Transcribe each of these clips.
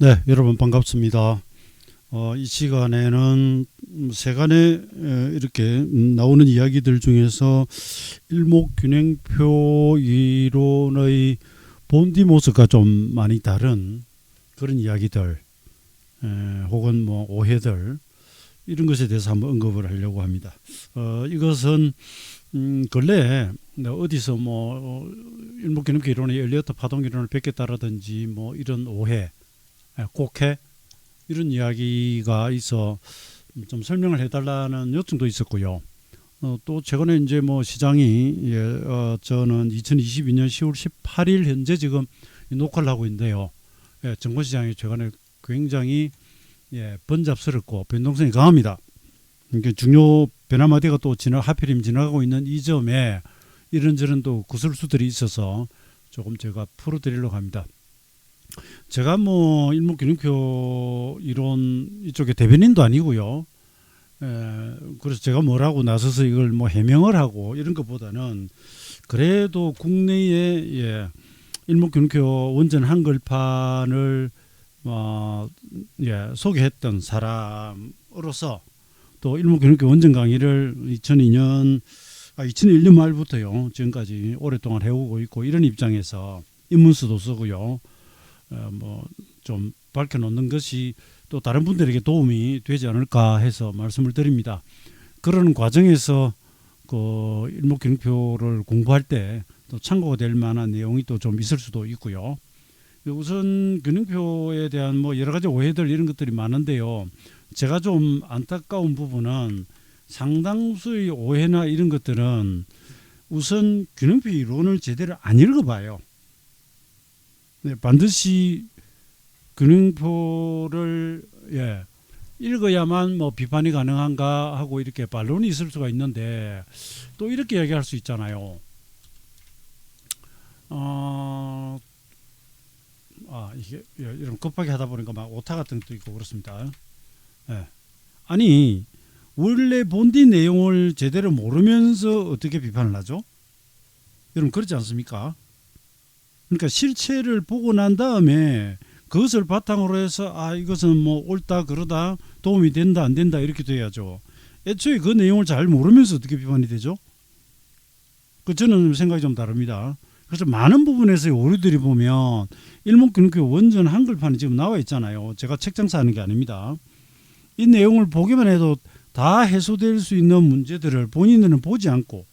네, 여러분 반갑습니다. 이 시간에는 세간에 이렇게 나오는 이야기들 중에서 일목균형표 이론의 본디모스가 좀 많이 다른 그런 이야기들, 혹은 뭐 오해들, 이런 것에 대해서 한번 언급을 하려고 합니다. 이것은 근래에 어디서 뭐 일목균형표 이론의 엘리어트 파동 이론을 뵙겠다라든지 뭐 이런 오해, 꼭해, 이런 이야기가 있어 좀 설명을 해달라는 요청도 있었고요. 또 최근에 이제 뭐 시장이 저는 2022년 10월 18일 현재 지금 녹화를 하고 있는데요. 증권시장이 최근에 굉장히 번잡스럽고 변동성이 강합니다. 그러니까 중요 변화마디가 또 하필이면 지나가고 있는 이 점에 이런저런 또 구설수들이 있어서 조금 제가 풀어드리려고 합니다. 제가 뭐 일목균형표 이론 이쪽에 대변인도 아니고요. 그래서 제가 뭐라고 나서서 이걸 뭐 해명을 하고 이런 것보다는 그래도 국내에 일목균형표 원전 한글판을 소개했던 사람으로서 또 일목균형표 원전 강의를 2001년 말부터요 지금까지 오랫동안 해오고 있고, 이런 입장에서 입문서도 쓰고요. 뭐 좀 밝혀놓는 것이 또 다른 분들에게 도움이 되지 않을까 해서 말씀을 드립니다. 그런 과정에서 그 일목균형표를 공부할 때 또 참고가 될 만한 내용이 또 좀 있을 수도 있고요. 우선 균형표에 대한 뭐 여러 가지 오해들 이런 것들이 많은데요. 제가 좀 안타까운 부분은 상당수의 오해나 이런 것들은 우선 균형표 이론을 제대로 안 읽어봐요. 반드시 균형표를 읽어야만 뭐 비판이 가능한가 하고 이렇게 반론이 있을 수가 있는데, 또 이렇게 얘기할 수 있잖아요. 이게 이런 급하게 하다 보니까 막 오타 같은 것도 있고 그렇습니다. 아니, 원래 본디 내용을 제대로 모르면서 어떻게 비판을 하죠? 여러분 그렇지 않습니까? 그러니까 실체를 보고 난 다음에 그것을 바탕으로 해서 이것은 뭐 옳다 그러다 도움이 된다 안 된다 이렇게 돼야죠. 애초에 그 내용을 잘 모르면서 어떻게 비판이 되죠? 저는 생각이 좀 다릅니다. 그래서 많은 부분에서의 오류들이 보면 일목균형표 원전 한글판이 지금 나와 있잖아요. 제가 책 장사하는 게 아닙니다. 이 내용을 보기만 해도 다 해소될 수 있는 문제들을 본인들은 보지 않고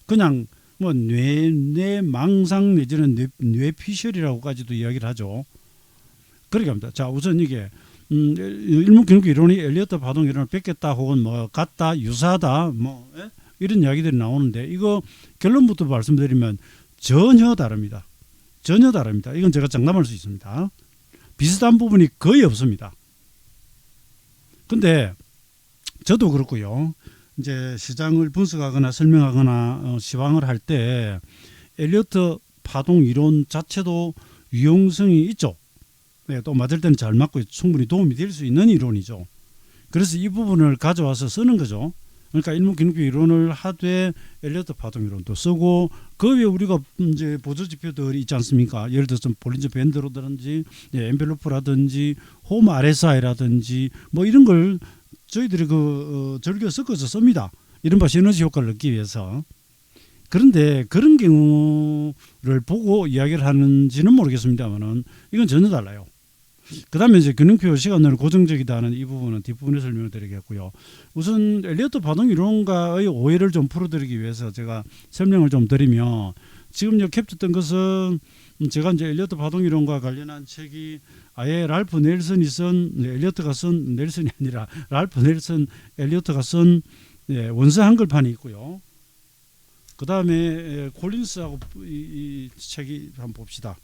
그냥 뭐 뇌망상 내지는 뇌피셜이라고까지도 이야기를 하죠. 그렇게 합니다. 자, 우선 이게 일목균형표 이론이 엘리어트 파동 이론을 뺏겼다 혹은 뭐 같다 유사하다 뭐 이런 이야기들이 나오는데, 이거 결론부터 말씀드리면 전혀 다릅니다. 전혀 다릅니다. 이건 제가 장담할 수 있습니다. 비슷한 부분이 거의 없습니다. 근데 저도 그렇고요. 이제 시장을 분석하거나 설명하거나 시황을 할 때 엘리어트 파동 이론 자체도 유용성이 있죠. 또 맞을 때는 잘 맞고 충분히 도움이 될 수 있는 이론이죠. 그래서 이 부분을 가져와서 쓰는 거죠. 그러니까 일목균형표 이론을 하되 엘리어트 파동 이론도 쓰고, 그 외에 우리가 이제 보조 지표들이 있지 않습니까? 예를 들어서 볼린저 밴드로든지 엔벨로프라든지 홈 RSI라든지 뭐 이런 걸 저희들이 즐겨 섞어서 씁니다. 이른바 시너지 효과를 얻기 위해서. 그런데 그런 경우를 보고 이야기를 하는지는 모르겠습니다만은 이건 전혀 달라요. 그 다음에 이제 균형표 시간을 고정적이다는 이 부분은 뒷부분에 설명을 드리겠고요. 우선 엘리어트 파동 이론과의 오해를 좀 풀어드리기 위해서 제가 설명을 좀 드리면, 지금 캡쳤던 것은 제가 이제 엘리어트 파동 이론과 관련한 책이 아예 랄프 넬슨이 쓴, 엘리어트가 쓴, 넬슨이 아니라 랄프 넬슨 엘리어트가 쓴 원서 한글판이 있고요. 그 다음에 콜린스하고 이 책이 한번 봅시다.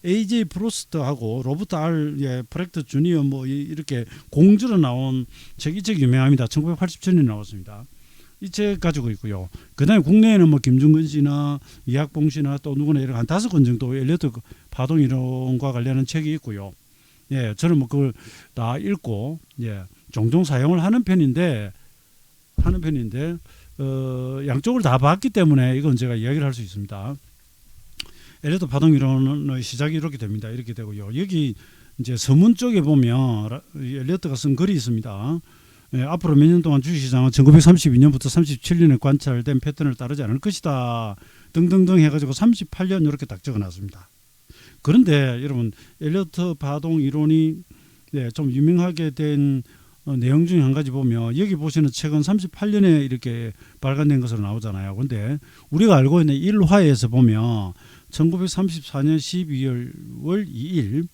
AJ 프로스트하고 로버트 R 프렉트 주니어 뭐 이렇게 공주로 나온 책, 이 책 유명합니다. 1987년에 나왔습니다. 이 책 가지고 있고요. 그 다음에 국내에는 뭐 김중근 씨나 이학봉 씨나 또 누구나 이런 한 5권 정도 엘리어트 파동 이론과 관련한 책이 있고요. 저는 뭐 그걸 다 읽고 종종 사용을 하는 편인데 양쪽을 다 봤기 때문에 이건 제가 이야기를 할 수 있습니다. 엘리어트 파동 이론의 시작이 이렇게 됩니다. 이렇게 되고요. 여기 이제 서문 쪽에 보면 엘리어트가 쓴 글이 있습니다. 앞으로 몇 년 동안 주식시장은 1932년부터 37년에 관찰된 패턴을 따르지 않을 것이다. 등등등 해가지고 38년 이렇게 딱 적어놨습니다. 그런데 여러분 엘리어트 파동 이론이 좀 유명하게 된 내용 중에 한 가지 보면 여기 보시는 책은 38년에 이렇게 발간된 것으로 나오잖아요. 근데 우리가 알고 있는 1화에서 보면 1934년 12월 2일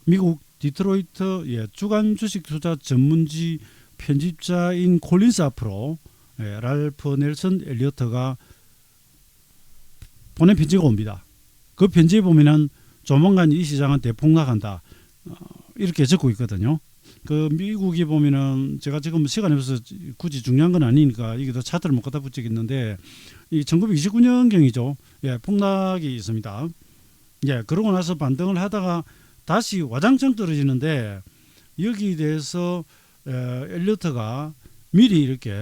미국 디트로이트 주간 주식 투자 전문지 편집자인 콜린스 앞으로 랄프 넬슨 엘리어트가 보낸 편지가 옵니다. 그 편지에 보면은 조만간 이 시장은 대폭락한다. 이렇게 적고 있거든요. 그 미국이 보면은 제가 지금 시간이 없어서 굳이 중요한 건 아니니까 여기도 차트를 못 갖다 붙이겠는데 이 1929년경이죠. 폭락이 있습니다. 그러고 나서 반등을 하다가 다시 와장창 떨어지는데 여기에 대해서 엘리어트가 미리 이렇게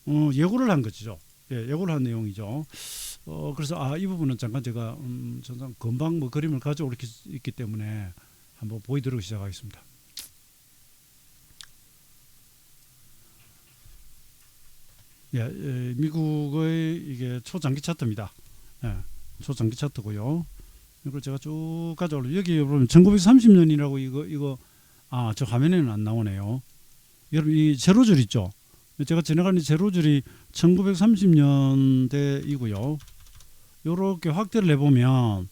예고를 한 것이죠. 예고를 한 내용이죠. 그래서 이 부분은 잠깐 제가 전상 금방 그림을 가져올 수 있기 때문에 한번 보여드리고 시작하겠습니다. 미국의 이게 초장기 차트입니다. 초장기 차트고요. 이걸 제가 쭉 가져올게요. 여기 보면 1930년이라고 이거 저 화면에는 안 나오네요. 여러분 이 세로줄 있죠? 제가 지나가는 세로줄이 1930년대이고요. 이렇게 확대를 해보면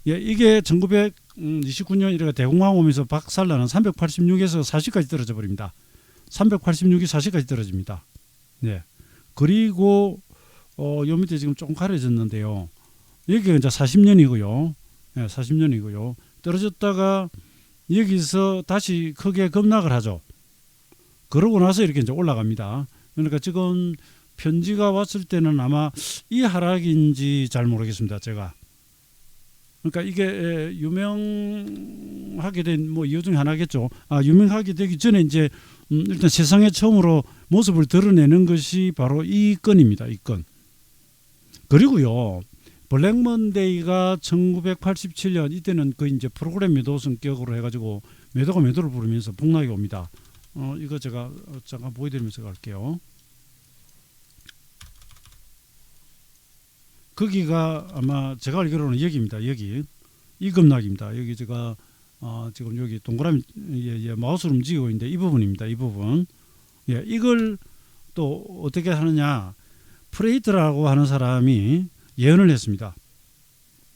이게 1929년 이렇게 대공황 오면서 박살나는 386에서 40까지 떨어져 버립니다. 386이 40까지 떨어집니다. 그리고 요 밑에 지금 조금 가려졌는데요. 여기가 이제 40년이고요. 40년이고요. 떨어졌다가 여기서 다시 크게 급락을 하죠. 그러고 나서 이렇게 이제 올라갑니다. 그러니까 지금 편지가 왔을 때는 아마 이 하락인지 잘 모르겠습니다. 제가. 그러니까 이게 유명하게 된 이유 중에 하나겠죠. 유명하게 되기 전에 이제 일단 세상에 처음으로 모습을 드러내는 것이 바로 이 건입니다. 이 건. 그리고요. 블랙먼데이가 1987년 이때는 그 이제 프로그램 매도 성격으로 해가지고 매도가 매도를 부르면서 폭락이 옵니다. 이거 제가 잠깐 보여드리면서 갈게요. 거기가 아마 제가 알기로는 여기입니다. 여기 이 급락입니다. 여기 제가 지금 여기 동그라미 마우스를 움직이고 있는데 이 부분입니다. 이 부분. 이걸 또 어떻게 하느냐? 프레이트라고 하는 사람이 예언을 했습니다.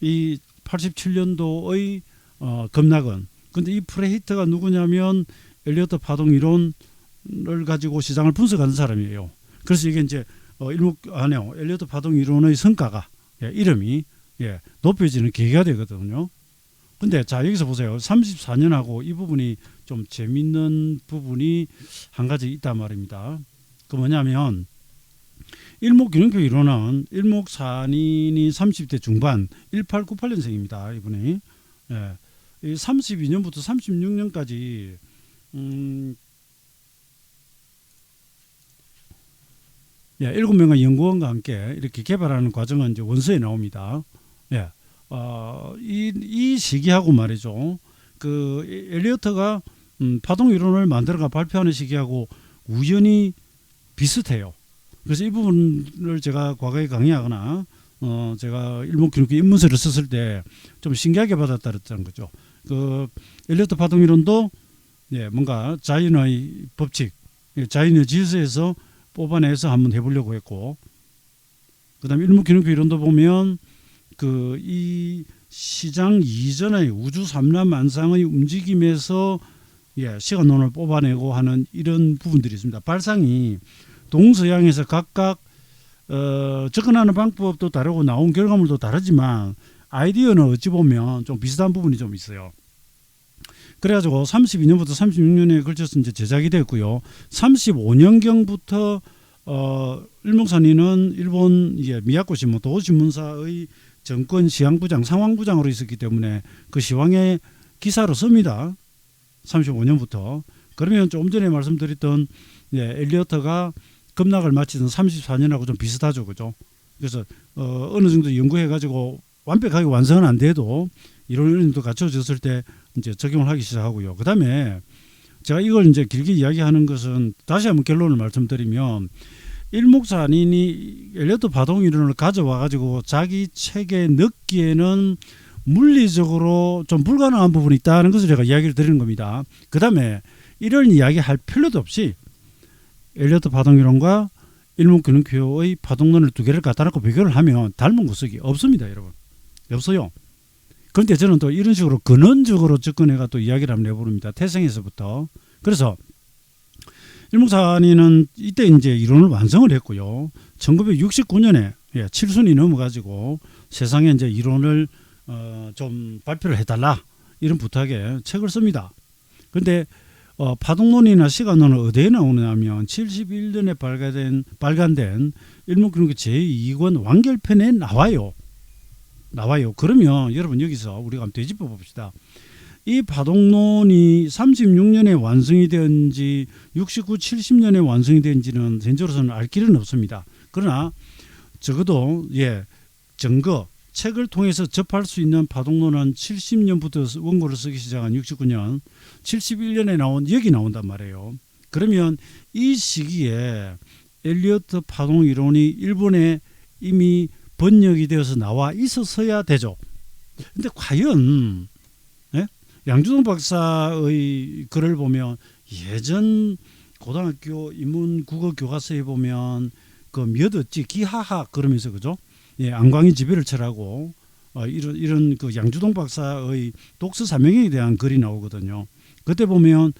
이 87년도의 급락은. 근데 이 프레이트가 누구냐면 엘리어트 파동 이론을 가지고 시장을 분석하는 사람이에요. 그래서 이게 이제 엘리어트 파동 이론의 성과가 이름이 높여지는 계기가 되거든요. 근데 자 여기서 보세요. 34년하고 이 부분이 좀 재밌는 부분이 한 가지 있단 말입니다. 그 뭐냐면 일목균형표 이론은 일목산인이 30대 중반 1898년생입니다. 이분이 32년부터 36년까지 7명의 연구원과 함께 이렇게 개발하는 과정은 이제 원서에 나옵니다. 이 시기하고 말이죠. 그 엘리어트가 파동 이론을 만들어가 발표하는 시기하고 우연히 비슷해요. 그래서 이 부분을 제가 과거에 강의하거나 제가 일목균형표 입문서를 썼을 때 좀 신기하게 받았다는 거죠. 그 엘리어트 파동 이론도 뭔가 자연의 법칙, 자연의 질서에서 뽑아내서 한번 해보려고 했고, 그다음에 일목균형표 이론도 보면 그 이 시장 이전의 우주 삼라만상의 움직임에서 시간론을 뽑아내고 하는 이런 부분들이 있습니다. 발상이 동서양에서 각각 접근하는 방법도 다르고 나온 결과물도 다르지만 아이디어는 어찌 보면 좀 비슷한 부분이 좀 있어요. 그래가지고 32년부터 36년에 걸쳐서 이제 제작이 됐고요. 35년경부터 일목산인은 일본 미야코 신문 도신문사의 정권 시황부장 상황부장으로 있었기 때문에 그 시황의 기사로 씁니다. 35년부터. 그러면 좀 전에 말씀드렸던 엘리어트가 급락을 마치던 34년하고 좀 비슷하죠. 그죠? 그래서 어느 정도 연구해 가지고 완벽하게 완성은 안 돼도 이론도 갖춰졌을 때 이제 적용을 하기 시작하고요. 그 다음에 제가 이걸 이제 길게 이야기하는 것은 다시 한번 결론을 말씀드리면 일목산인이 엘리어트 파동 이론을 가져와 가지고 자기 책에 넣기에는 물리적으로 좀 불가능한 부분이 있다는 것을 제가 이야기를 드리는 겁니다. 그 다음에 이런 이야기 할 필요도 없이 엘리어트 파동 이론과 일목균형표의 파동론을 두 개를 갖다 놓고 비교를 하면 닮은 구석이 없습니다, 여러분. 없어요. 그런데 저는 또 이런 식으로 근원적으로 접근해가 또 이야기를 한번 해봅니다. 태생에서부터. 그래서 일목산인은 이때 이제 이론을 완성을 했고요. 1969년에 칠순이 넘어가지고 세상에 이제 이론을 좀 발표를 해달라 이런 부탁에 책을 씁니다. 그런데 파동론이나 시간론은 어디에 나오냐면 71년에 발간된 일목균형표 제2권 완결편에 나와요. 그러면 여러분 여기서 우리가 한번 되짚어 봅시다. 이 파동론이 36년에 완성이 된지 69, 70년에 완성이 된지는 현재로서는 알 길은 없습니다. 그러나 적어도 증거, 책을 통해서 접할 수 있는 파동론은 70년부터 원고를 쓰기 시작한 69년, 71년에 여기 나온단 말이에요. 그러면 이 시기에 엘리어트 파동 이론이 일본에 이미 번역이 되어서 나와 있었어야 되죠. 근데 과연 양주동 박사의 글을 보면 예전 고등학교 인문 국어 교과서에 보면 그 몇 어찌 기하하 그러면서 그죠? 안광이 지배를 철하고 이런 그 양주동 박사의 독서 사명에 대한 글이 나오거든요. 그때 보면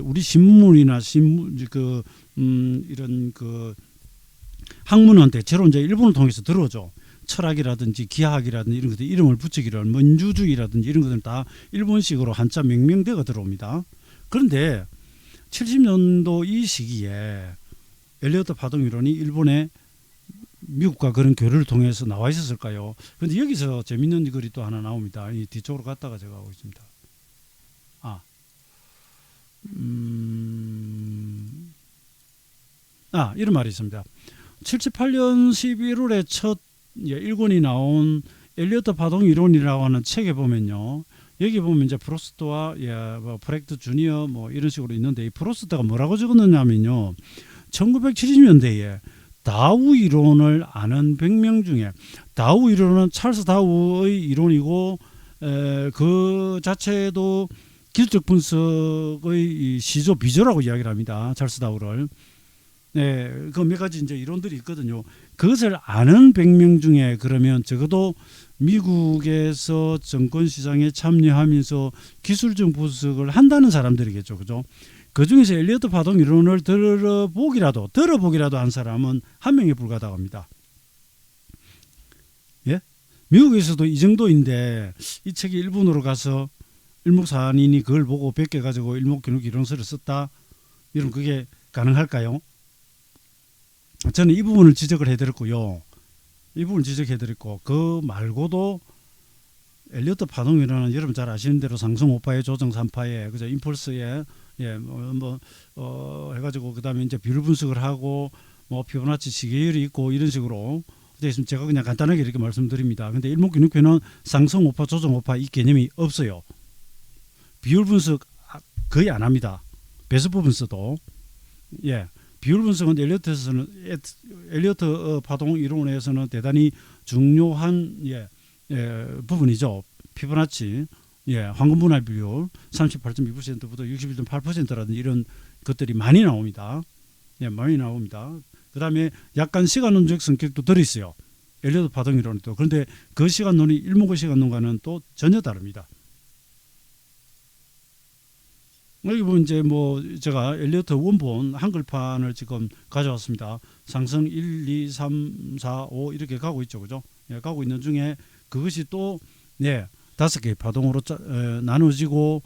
우리 신문이나 이런 그 학문은 대체로 이제 일본을 통해서 들어오죠. 철학이라든지 기하학이라든지 이런 것들 이름을 붙이기를 민주주의라든지 이런 것들은 다 일본식으로 한자 명명대가 들어옵니다. 그런데 70년도 이 시기에 엘리어트 파동 이론이 일본에 미국과 그런 교류를 통해서 나와 있었을까요? 그런데 여기서 재밌는 글이 또 하나 나옵니다. 이 뒤쪽으로 갔다가 제가 하고 있습니다. 이런 말이 있습니다. 78년 11월에 첫 1권이 나온 엘리어트 파동 이론이라고 하는 책에 보면요. 여기 보면 이제 프로스트와 프렉트 주니어 이런 식으로 있는데 이 프로스트가 뭐라고 적었느냐면요. 1970년대에 다우 이론을 아는 100명 중에 다우 이론은 찰스 다우의 이론이고 그 자체도 기술적 분석의 시조 비조라고 이야기를 합니다. 찰스 다우를. 그 몇 가지 이제 이론들이 있거든요. 그것을 아는 100명 중에 그러면 적어도 미국에서 정권 시장에 참여하면서 기술적 분석을 한다는 사람들이겠죠. 그죠? 그 중에서 엘리어트 파동 이론을 들어보기라도 한 사람은 한 명에 불과하다고 예? 미국에서도 이 정도인데 이 책이 일본으로 가서 일목산인이 그걸 보고 베껴가지고 일목균형 이론서를 썼다. 이런 그게 가능할까요? 저는 이 부분을 지적을 해드렸고요. 이 부분을 지적해드렸고 그 말고도 엘리어트 파동 이론은 여러분 잘 아시는 대로 상승 5파에 조정 3파에 그죠? 임펄스에 해가지고 그 다음에 이제 비율 분석을 하고 피보나치 시계율이 있고 이런 식으로 제가 그냥 간단하게 이렇게 말씀드립니다. 근데 일목균형표는 상승 5파, 조정 5파 이 개념이 없어요. 비율 분석 거의 안 합니다. 배수부 분석도 비율 분석은 엘리어트 파동 이론에서는 대단히 중요한 부분이죠. 피보나치 황금 분할 비율 38.2%부터 61.8%라든지 이런 것들이 많이 나옵니다. 많이 나옵니다. 그 다음에 약간 시간론적 성격도 들어있어요. 엘리어트 파동 이론도. 그런데 그 시간론이 일목의 시간론과는 또 전혀 다릅니다. 여기 보면 이제 제가 엘리어트 원본 한글판을 지금 가져왔습니다. 상승 1, 2, 3, 4, 5 이렇게 가고 있죠. 그죠? 가고 있는 중에 그것이 또 5개의 파동으로 나눠지고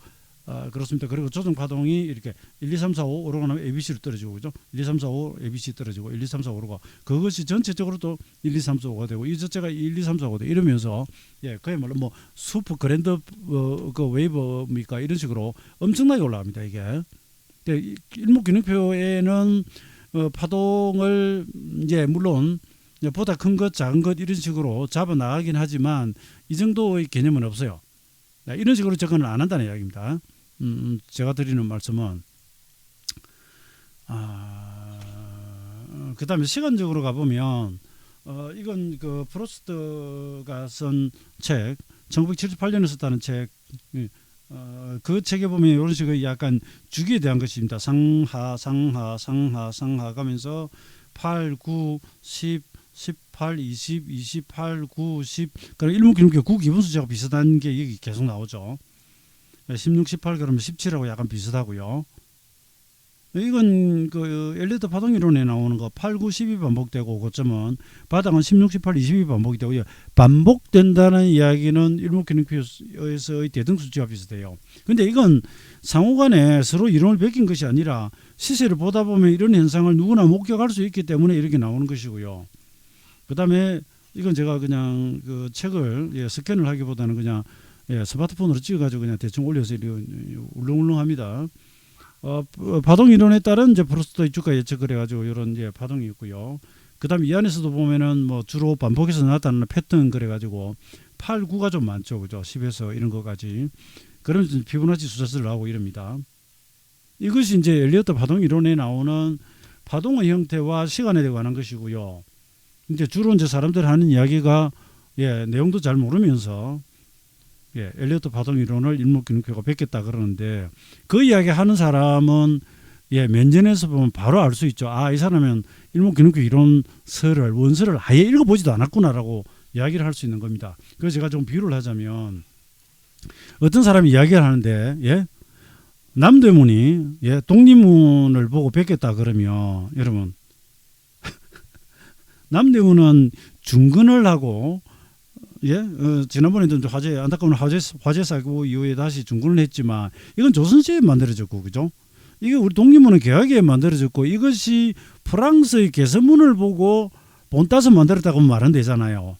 그렇습니다. 그리고 조정 파동이 이렇게 1, 2, 3, 4, 5 오르고 나면 ABC로 떨어지고 그죠? 1, 2, 3, 4, 5 ABC 떨어지고 1, 2, 3, 4, 5 오르고 그것이 전체적으로 또 1, 2, 3, 4, 5가 되고 이 자체가 1, 2, 3, 4, 5가 되고 이러면서 그야말로 슈퍼 그랜드 그 웨이브입니까? 이런 식으로 엄청나게 올라갑니다. 이게 일목균형표에는 파동을 물론 보다 큰 것 작은 것 이런 식으로 잡아 나가긴 하지만 이 정도의 개념은 없어요. 이런 식으로 접근을 안 한다는 이야기입니다. 제가 드리는 말씀은 그 다음에 시간적으로 가보면 이건 그 프로스트가 쓴 책 1978년에 썼다는 책 그 책에 보면 이런 식의 약간 주기에 대한 것입니다. 상하 가면서 8, 9, 10, 18, 20, 28, 9, 10 그럼 일목균형계 9 기본수제가 비슷한 게 여기 계속 나오죠. 16, 18 그러면 17하고 약간 비슷하고요. 이건 그 엘리어트 파동 이론에 나오는 거 8, 9, 10이 반복되고 고점은 바닥은 16, 18, 20이 반복이 되고요. 반복된다는 이야기는 일목균형표에서의 대등수치와 비슷해요. 근데 이건 상호간에 서로 이론을 베낀 것이 아니라 시세를 보다 보면 이런 현상을 누구나 목격할 수 있기 때문에 이렇게 나오는 것이고요. 그 다음에 이건 제가 그냥 그 책을 스캔을 하기보다는 그냥 스마트폰으로 찍어가지고 그냥 대충 올려서 울렁울렁합니다. 파동 이론에 따른 이제 프로스트의 주가 예측을 해가지고 이런 파동이 있고요. 그 다음에 이 안에서도 보면은 뭐 주로 반복해서 나타나는 패턴 그래가지고 8, 9가 좀 많죠, 그죠? 10에서 이런 거까지. 그러면 피보나치 수자수를 나오고 이럽니다. 이것이 이제 엘리어트 파동 이론에 나오는 파동의 형태와 시간에 관한 것이고요. 이제 주로 이제 사람들 하는 이야기가 내용도 잘 모르면서 엘리어트 파동 이론을 일목균형표가 뵙겠다 그러는데 그 이야기 하는 사람은 면전에서 보면 바로 알 수 있죠. 이 사람은 일목균형표 이론 원서를 아예 읽어보지도 않았구나라고 이야기를 할 수 있는 겁니다. 그래서 제가 좀 비유를 하자면 어떤 사람이 이야기를 하는데 남대문이 독립문을 보고 뵙겠다 그러면 여러분 남대문은 중근을 하고 지난번에도 안타까운 화재 사고 이후에 다시 중근을 했지만 이건 조선시대에 만들어졌고 그죠? 이게 우리 독립문은 개화기에 만들어졌고 이것이 프랑스의 개서문을 보고 본따서 만들었다고 하면 말 안 되잖아요.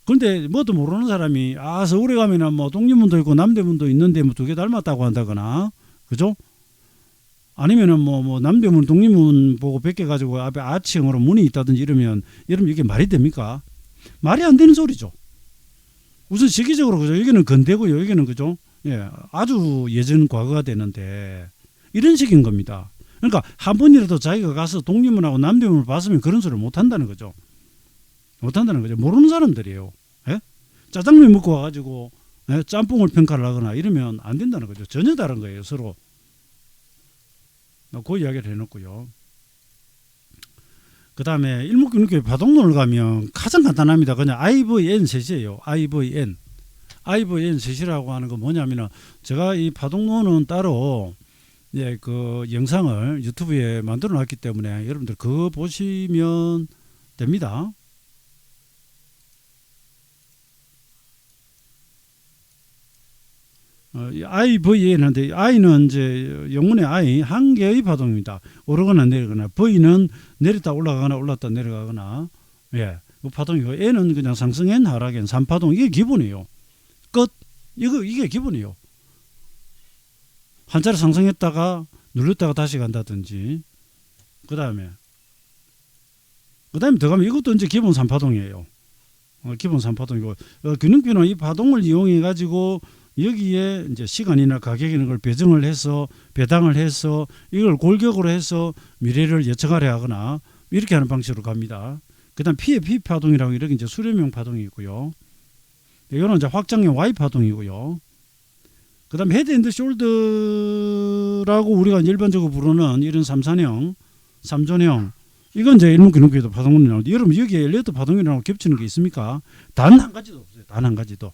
그런데 뭣도 모르는 사람이 서울에 가면은 뭐 독립문도 있고 남대문도 있는데 뭐 두 개 닮았다고 한다거나 그죠? 아니면은 뭐 남대문 독립문 보고 베껴 가지고 앞에 아치형으로 문이 있다든지 이러면 이게 말이 됩니까? 말이 안 되는 소리죠. 우선 시기적으로 그죠? 여기는 근대고요, 여기는 그죠? 아주 예전 과거가 되는데 이런 식인 겁니다. 그러니까 한 번이라도 자기가 가서 독립문하고 남대문을 봤으면 그런 소리를 못 한다는 거죠. 못 한다는 거죠. 모르는 사람들이에요. 짜장면 먹고 와가지고 짬뽕을 평가를 하거나 이러면 안 된다는 거죠. 전혀 다른 거예요, 서로. 그 이야기를 해놓고요. 그 다음에 일목균형표 파동론을 가면 가장 간단합니다. 그냥 IVN 셋이에요. IVN 셋이라고 하는 건 뭐냐면은 제가 이 파동론은 따로 그 영상을 유튜브에 만들어 놨기 때문에 여러분들 그거 보시면 됩니다. IVN인데 I는 이제 영문의 I 한 개의 파동입니다. 오르거나 내리거나 V는 내렸다 올라가거나 올랐다 내려가거나 그 파동이고 N은 그냥 상승 N 하락 N 3파동 이게 기본이에요. 끝. 이게 기본이에요. 한 차례 상승했다가 눌렀다가 다시 간다든지 그 다음에 더 가면 이것도 이제 기본 3파동이에요. 기본 3파동이고 균형표는 이 파동을 이용해 가지고 여기에 이제 시간이나 가격 이런 걸 배당을 해서 이걸 골격으로 해서 미래를 예측하려 하거나 이렇게 하는 방식으로 갑니다. 그다음 P의 P 파동이라고 이렇게 이제 수렴형 파동이 있고요. 이거는 이제 확장형 Y 파동이고요. 그다음 헤드 앤드 숄더라고 우리가 일반적으로 부르는 이런 삼전형 이건 이제 일목균형표도 파동론이 나오는데 여러분 여기에 엘리어트 파동이라고 겹치는 게 있습니까? 단 한 가지도 없어요. 단 한 가지도.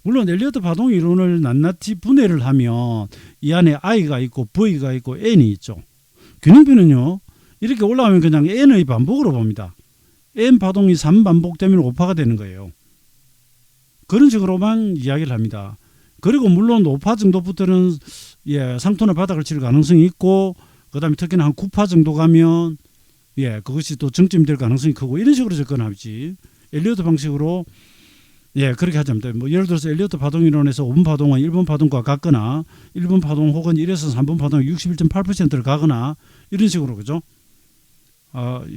물론 엘리어트 파동 이론을 낱낱이 분해를 하면 이 안에 I가 있고 V가 있고 N이 있죠. 균형표는요. 이렇게 올라가면 그냥 N의 반복으로 봅니다. N 파동이 3반복되면 5파가 되는 거예요. 그런 식으로만 이야기를 합니다. 그리고 물론 5파 정도부터는 상토나 바닥을 칠 가능성이 있고 그 다음에 특히나 한 9파 정도 가면 그것이 또 정점이 될 가능성이 크고 이런 식으로 접근하지 엘리어트 방식으로 그렇게 하자면 뭐 예를 들어서 엘리어트 파동 이론에서 5분 파동은 1분 파동과 같거나 1분 파동 혹은 1에서 3분 파동이 61.8%를 가거나 이런 식으로 그죠?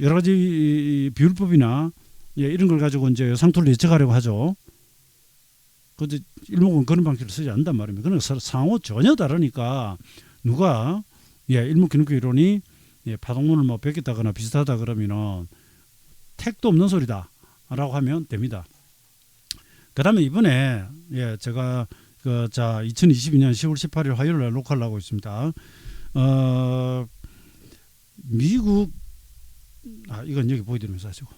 여러 가지 비율법이나 이런 걸 가지고 이제 상토를 예측하려고 하죠. 근데 일목은 그런 방식을 쓰지 않는단 말입니다. 그러니까 서로 상호 전혀 다르니까 누가 일목균형교 이론이 파동론을 뭐 베꼈다거나 비슷하다 그러면은 택도 없는 소리다라고 하면 됩니다. 그다음에 이번에 제가 2022년 10월 18일 화요일 날 녹화를 하고 있습니다. 미국 이건 여기 보여드리면서 하시고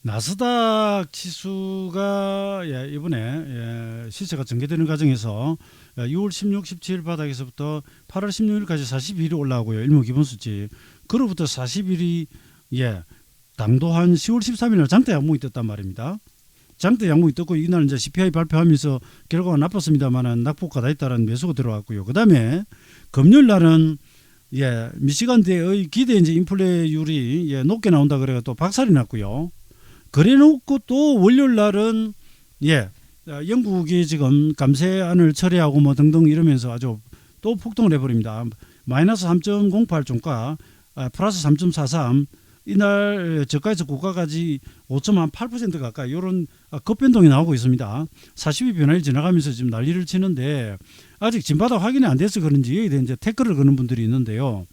나스닥 지수가 이번에 시세가 전개되는 과정에서 6월 16, 17 바닥에서부터 8월 16일까지 42일이 올라오고요. 일목기본수치. 그로부터 40일이 당도한 10월 13일 날 장대 양봉이 떴단 말입니다. 장대 양봉이 떴고 이날 이제 CPI 발표하면서 결과가 나빴습니다만은 낙폭과 다 있다는 매수가 들어왔고요. 그 다음에 금요일 날은 미시간대의 기대 이제 인플레율이 높게 나온다 그래가 또 박살이 났고요. 그래놓고 또 월요일 날은 영국이 지금 감세안을 처리하고 뭐 등등 이러면서 아주 또 폭등을 해버립니다. 마이너스 3.08 종가, 플러스 3.43 이날 저가에서 고가까지 5.8% 가까이 이런 급변동이 나오고 있습니다. 40일 변화일 지나가면서 지금 난리를 치는데 아직 진바닥 확인이 안 돼서 그런지 여기에 이제 태클을 거는 분들이 있는데요.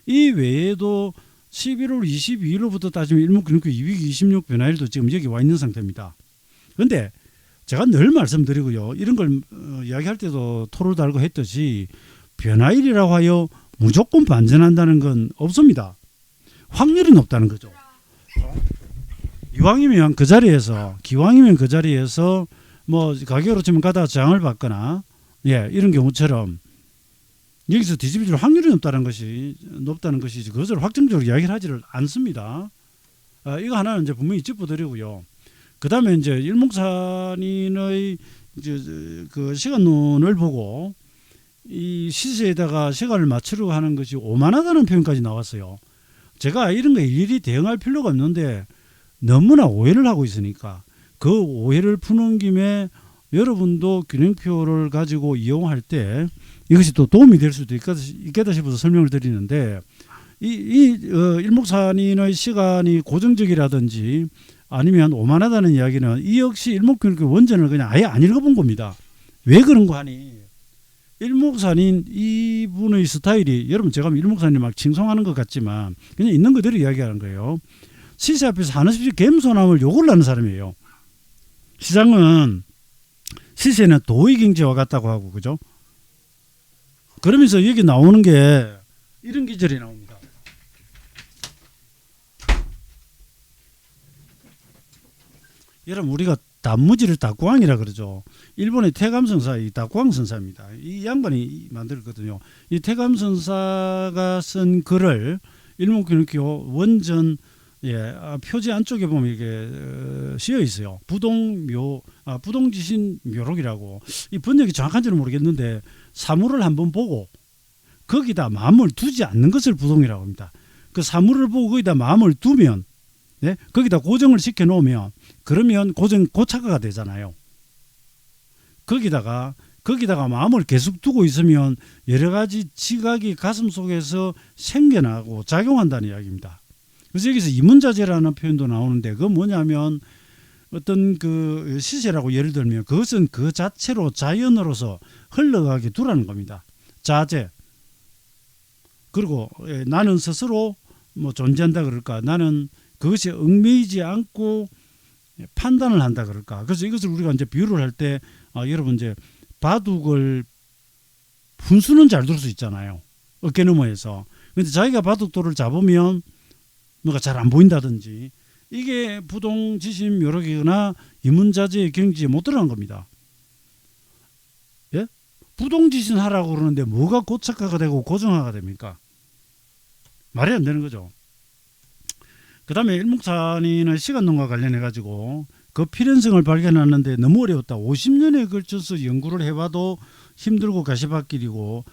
이 외에도 11월 22일로부터 따지면 일목균형교 226 변화일도 지금 여기 와 있는 상태입니다. 그런데 제가 늘 말씀드리고요. 이런 걸 이야기할 때도 토를 달고 했듯이 변화일이라고 하여 무조건 반전한다는 건 없습니다. 확률이 높다는 거죠. 기왕이면 그 자리에서 뭐 가격으로 치면 가다가 저항을 받거나 이런 경우처럼 여기서 뒤집어질 확률이 높다는 것이 그것을 확정적으로 이야기를 하지를 않습니다. 이거 하나는 이제 분명히 짚어드리고요. 그 다음에 이제 일목산인의 그 시간론을 보고 이 시세에다가 시간을 맞추려고 하는 것이 오만하다는 표현까지 나왔어요. 제가 이런 거에 일일이 대응할 필요가 없는데 너무나 오해를 하고 있으니까 그 오해를 푸는 김에 여러분도 균형표를 가지고 이용할 때 이것이 또 도움이 될 수도 있겠다 싶어서 설명을 드리는데 일목산인의 시간이 고정적이라든지 아니면 오만하다는 이야기는 이 역시 일목균형교 원전을 그냥 아예 안 읽어본 겁니다. 왜 그런 거 하니? 일목산인 이분의 스타일이 여러분 제가 일목산인 막 칭송하는 것 같지만 그냥 있는 그대로 이야기하는 거예요. 시세 앞에서 하나씩 겸손함을 요구를 하는 사람이에요. 시장은 시세는 도의경제와 같다고 하고 그죠? 그러면서 여기 나오는 게 이런 기절이 나옵니다. 여러분 우리가 단무지를 다꾸왕이라 그러죠. 일본의 태감선사 이 다꾸왕 선사입니다. 이 양반이 만들었거든요. 이 태감선사가 쓴 글을 일목균형교 원전 표지 안쪽에 보면 이게 씌어 있어요. 부동지신 묘록이라고. 이 번역이 정확한지는 모르겠는데 사물을 한번 보고 거기다 마음을 두지 않는 것을 부동이라고 합니다. 그 사물을 보고 거기다 마음을 두면 거기다 고정을 시켜 놓으면 그러면 고착화가 되잖아요. 거기다가 마음을 계속 두고 있으면 여러 가지 지각이 가슴 속에서 생겨나고 작용한다는 이야기입니다. 그래서 여기서 이문자재라는 표현도 나오는데 그건 뭐냐면 어떤 그 시세라고 예를 들면 그것은 그 자체로 자연으로서 흘러가게 두라는 겁니다. 자재. 그리고 나는 스스로 뭐 존재한다 그럴까? 나는 그것이 얽매이지 않고 판단을 한다 그럴까? 그래서 이것을 우리가 이제 비유를 할 때 여러분 이제 바둑을 분수는 잘 둘 수 있잖아요. 어깨 너머에서. 근데 자기가 바둑돌을 잡으면 뭐가 잘 안 보인다든지 이게 부동지심 묘록이거나 이문자재의 경지에 못 들어간 겁니다. 부동지신 하라고 그러는데 뭐가 고착화가 되고 고정화가 됩니까? 말이 안 되는 거죠. 그 다음에 일목산인의 시간론과 관련해 가지고 그 필연성을 발견하는데 너무 어려웠다. 50년에 걸쳐서 연구를 해봐도 힘들고 가시밭길이고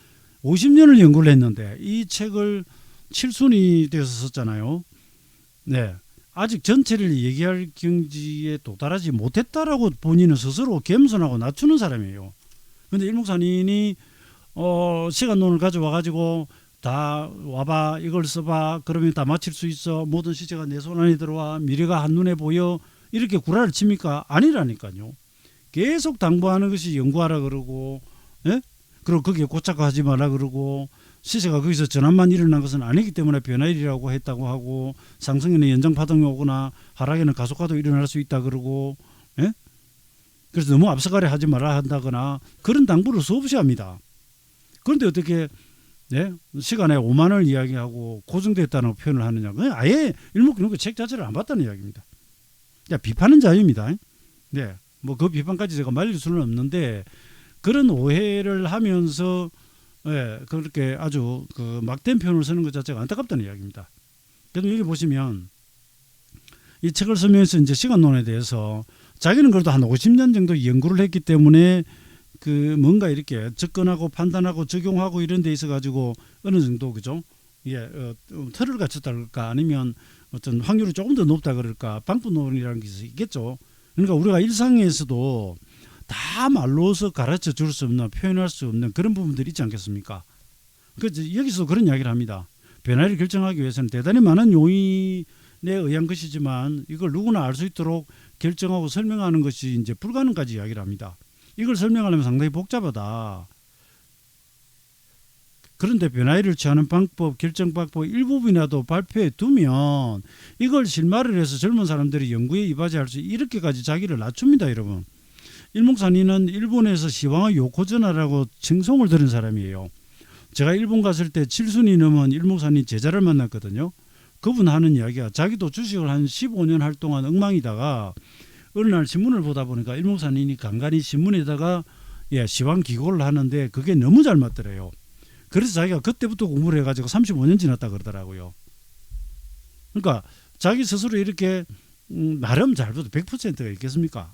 50년을 연구를 했는데 이 책을 7순위 되어서 썼잖아요. 아직 전체를 얘기할 경지에 도달하지 못했다라고 본인은 스스로 겸손하고 낮추는 사람이에요. 그런데 일목산인이 시간론을 가져와 가지고 다 와봐 이걸 써봐 그러면 다 맞힐 수 있어 모든 시제가 내 손 안에 들어와 미래가 한눈에 보여 이렇게 구라를 칩니까? 아니라니까요. 계속 당부하는 것이 연구하라 그러고 예? 그리고 거기에 고착화하지 마라 그러고 시세가 거기서 전환만 일어난 것은 아니기 때문에 변화일이라고 했다고 하고 상승에는 연장파동이 오거나 하락에는 가속화도 일어날 수 있다 그러고 예? 그래서 너무 앞서가려 하지 말아 한다거나 그런 당부를 수없이 합니다. 그런데 어떻게 네? 시간에 5만 원을 이야기하고 고정됐다는 표현을 하느냐. 그냥 아예 일목요연의 책 자체를 안 봤다는 이야기입니다. 그러니까 비판은 자유입니다. 네, 뭐 그 비판까지 제가 말릴 수는 없는데 그런 오해를 하면서 예, 그렇게 아주 그 막된 표현을 쓰는 것 자체가 안타깝다는 이야기입니다. 그래서 여기 보시면 이 책을 쓰면서 이제 시간론에 대해서 자기는 그래도 한 50년 정도 연구를 했기 때문에 그 뭔가 이렇게 접근하고 판단하고 적용하고 이런 데 있어 가지고 어느 정도 그죠? 예, 틀을 갖췄다 그럴까 아니면 어떤 확률이 조금 더 높다 그럴까 방법론이라는 게 있겠죠. 그러니까 우리가 일상에서도 다 말로서 가르쳐 줄 수 없는 표현할 수 없는 그런 부분들이 있지 않겠습니까? 그래서 여기서 그런 이야기를 합니다. 변화를 결정하기 위해서는 대단히 많은 요인에 의한 것이지만 이걸 누구나 알 수 있도록 결정하고 설명하는 것이 이제 불가능까지 이야기를 합니다. 이걸 설명하려면 상당히 복잡하다. 그런데 변화를 취하는 방법, 결정 방법 일부분이라도 발표해 두면 이걸 실마리를 해서 젊은 사람들이 연구에 이바지할 수 이렇게까지 자기를 낮춥니다, 여러분. 일목산이는 일본에서 시황의 요코즈나라고 칭송을 들은 사람이에요. 제가 일본 갔을 때 7순이 넘은 일목산이 제자를 만났거든요. 그분 하는 이야기가 자기도 주식을 한 15년 할 동안 엉망이다가 어느 날 신문을 보다 보니까 일목산인이 간간히 신문에다가 예, 시황 기고를 하는데 그게 너무 잘 맞더래요. 그래서 자기가 그때부터 공부를 해가지고 35년 지났다 그러더라고요. 그러니까 자기 스스로 이렇게 나름 잘 봐도 100%가 있겠습니까?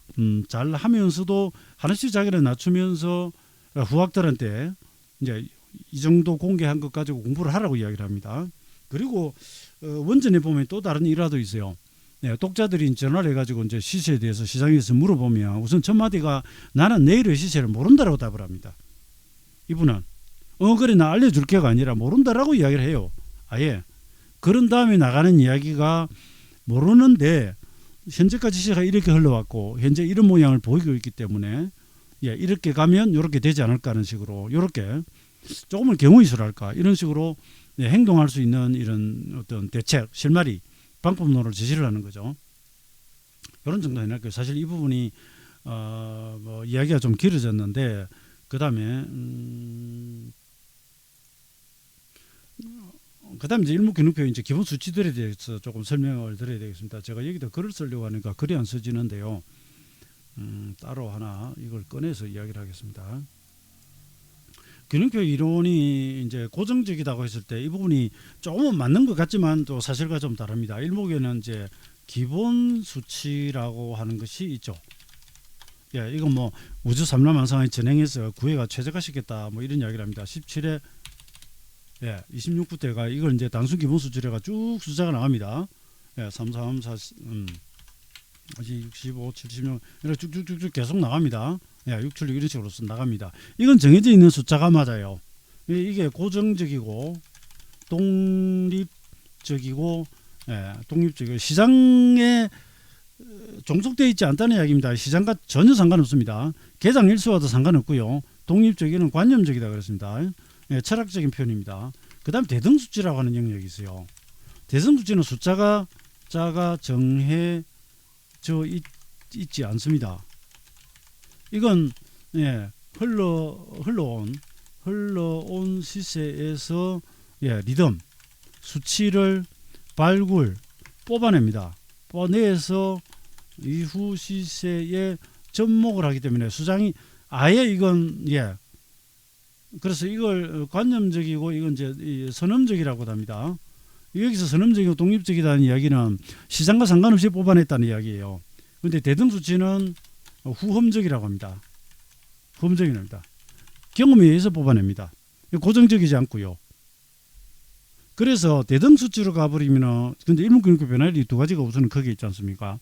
잘 하면서도 하나씩 자기를 낮추면서 후학들한테 이제 이 정도 공개한 것 가지고 공부를 하라고 이야기를 합니다. 그리고 원전에 보면 또 다른 일화도 있어요. 네, 독자들이 전화를 해가지고 이제 시세에 대해서 시장에서 물어보면 우선 첫 마디가 나는 내일의 시세를 모른다라고 답을 합니다. 이분은 그래 나 알려줄게가 아니라 모른다라고 이야기를 해요. 아예. 그런 다음에 나가는 이야기가 모르는데 현재까지 시세가 이렇게 흘러왔고 현재 이런 모양을 보이고 있기 때문에 예, 이렇게 가면 이렇게 되지 않을까 하는 식으로 이렇게 조금은 경우이수랄까 이런 식으로 예, 행동할 수 있는 이런 어떤 대책, 실마리, 방법론을 제시를 하는 거죠. 이런 정도 해놨고요. 사실 이 부분이 뭐 이야기가 좀 길어졌는데 그 다음에 그다음 이제 일목균형표 이제 기본 수치들에 대해서 조금 설명을 드려야 되겠습니다. 제가 여기다 글을 쓰려고 하니까 글이 안 써지는데요. 따로 하나 이걸 꺼내서 이야기를 하겠습니다. 균형표 이론이 이제 고정적이라고 했을 때 이 부분이 조금은 맞는 것 같지만 또 사실과 좀 다릅니다. 일목에는 이제 기본 수치라고 하는 것이 있죠. 예, 이건 뭐 우주 삼라만상을 진행해서 구해가 최적화시켰다 뭐 이런 이야기를 합니다. 17회 예, 26부터가 이걸 이제 단순 기본 수치래가 쭉 숫자가 나갑니다. 예, 3, 3, 4, 65, 76 이렇게 쭉쭉쭉쭉 계속 나갑니다. 예, 676 이런 식으로 나갑니다. 이건 정해져 있는 숫자가 맞아요. 이게 고정적이고 독립적이고 예, 독립적이고 시장에 종속되어 있지 않다는 이야기입니다. 시장과 전혀 상관없습니다. 개장 일수와도 상관없고요. 독립적이는 관념적이다 그랬습니다. 예, 철학적인 표현입니다. 그 다음 대등수치라고 하는 영역이 있어요. 대등수치는 숫자가 정해져 있지 않습니다. 이건 예, 흘러온 시세에서 예, 리듬 수치를 뽑아냅니다. 뽑아내서 이후 시세에 접목을 하기 때문에 수장이 아예 이건 예, 그래서 이걸 관념적이고 이건 이제 선험적이라고 합니다. 여기서 선험적이고 독립적이라는 이야기는 시장과 상관없이 뽑아냈다는 이야기예요. 그런데 대등수치는 후험적이라고 합니다. 후험적입니다. 경험에 의해서 뽑아냅니다. 고정적이지 않고요. 그래서 대등수치로 가버리면 근데 일목균형표 변화율이 두 가지가 우선 크게 있지 않습니까?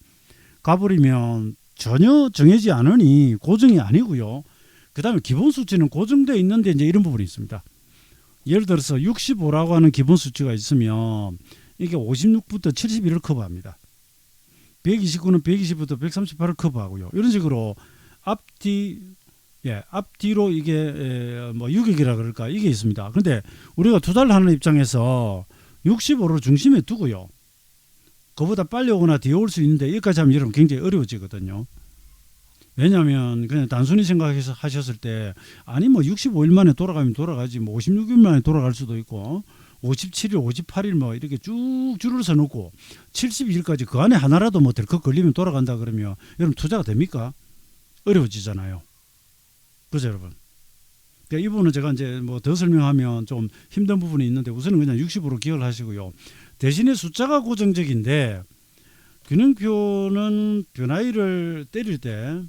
가버리면 전혀 정해지지 않으니 고정이 아니고요. 그 다음에 기본 수치는 고정되어 있는데 이제 이런 부분이 있습니다. 예를 들어서 65라고 하는 기본 수치가 있으면 이게 56부터 71을 커버합니다. 129는 120부터 138을 커버하고요. 이런 식으로 앞뒤로 이게 뭐 유격이라 그럴까 이게 있습니다. 근데 우리가 투자를 하는 입장에서 65를 중심에 두고요. 그보다 빨리 오거나 뒤에 올 수 있는데 여기까지 하면 여러분 굉장히 어려워지거든요. 왜냐하면 그냥 단순히 생각해서 하셨을 때 아니 뭐 65일 만에 돌아가면 돌아가지 뭐 56일 만에 돌아갈 수도 있고 57일, 58일 뭐 이렇게 쭉 줄을 서놓고 72일까지 그 안에 하나라도 뭐 덜컥 걸리면 돌아간다 그러면 여러분 투자가 됩니까? 어려워지잖아요. 그죠 여러분? 그러니까 이 부분은 제가 이제 뭐 더 설명하면 좀 힘든 부분이 있는데 우선은 그냥 60으로 기억을 하시고요. 대신에 숫자가 고정적인데 균형표는 변화일을 때릴 때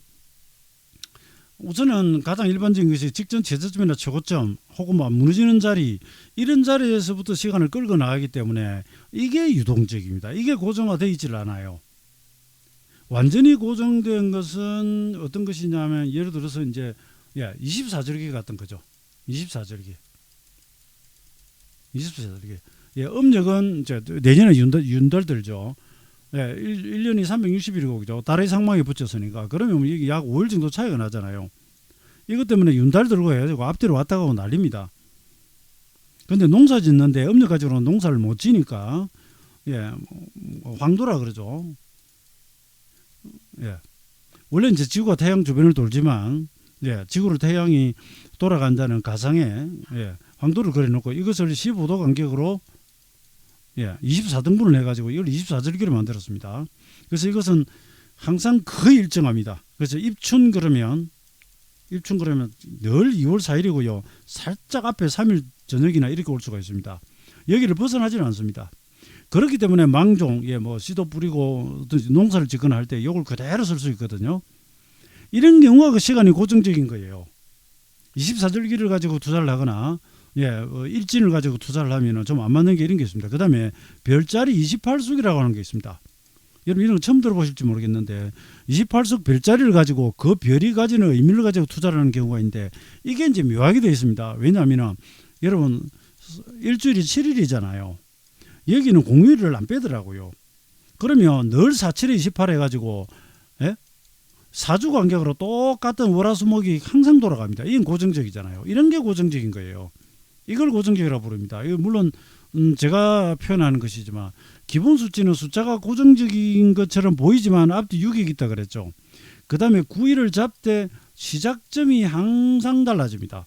우선은 가장 일반적인 것이 직전 최저점이나 최고점 혹은 뭐 무너지는 자리 이런 자리에서부터 시간을 끌고 나가기 때문에 이게 유동적입니다. 이게 고정화되어 있질 않아요. 완전히 고정된 것은 어떤 것이냐면 예를 들어서 이제 24절기 같은 거죠. 24절기. 음력은 이제 내년에 윤달 들죠. 1년이 360일이고 그죠. 달의 상망에 붙였으니까 그러면 이게 약 5일 정도 차이가 나잖아요. 이것 때문에 윤달 들고 해가지고 앞뒤로 왔다 가고 난립니다. 근데 농사 짓는데 음력 가지고는 농사를 못 지니까 황도라 그러죠. 원래 이제 지구가 태양 주변을 돌지만 지구를 태양이 돌아간다는 가상에 황도를 그려놓고 이것을 15도 간격으로 24등분을 해가지고 이걸 24절기로 만들었습니다. 그래서 이것은 항상 거의 일정합니다. 그래서 입춘 그러면 늘 2월 4일이고요. 살짝 앞에 3일 저녁이나 이렇게 올 수가 있습니다. 여기를 벗어나지는 않습니다. 그렇기 때문에 망종, 뭐 씨도 뿌리고 농사를 짓거나 할 때 이걸 그대로 쓸 수 있거든요. 이런 경우가 그 시간이 고정적인 거예요. 24절기를 가지고 투자를 하거나 일진을 가지고 투자를 하면 좀 안 맞는 게 이런 게 있습니다. 그 다음에 별자리 28숙이라고 하는 게 있습니다. 여러분 이런 거 처음 들어보실지 모르겠는데 28숙 별자리를 가지고 그 별이 가지는 의미를 가지고 투자를 하는 경우가 있는데 이게 이제 묘하게 되어 있습니다. 왜냐하면 여러분 일주일이 7일이잖아요. 여기는 공휴일을 안 빼더라고요. 그러면 늘 47에 28 해가지고 4주 간격으로 똑같은 월화수목이 항상 돌아갑니다. 이건 고정적이잖아요. 이런 게 고정적인 거예요. 이걸 고정적이라고 부릅니다. 이거 물론 제가 표현하는 것이지만 기본 수치는 숫자가 고정적인 것처럼 보이지만 앞뒤 6이 있다 그랬죠. 그 다음에 9일을 잡되 시작점이 항상 달라집니다.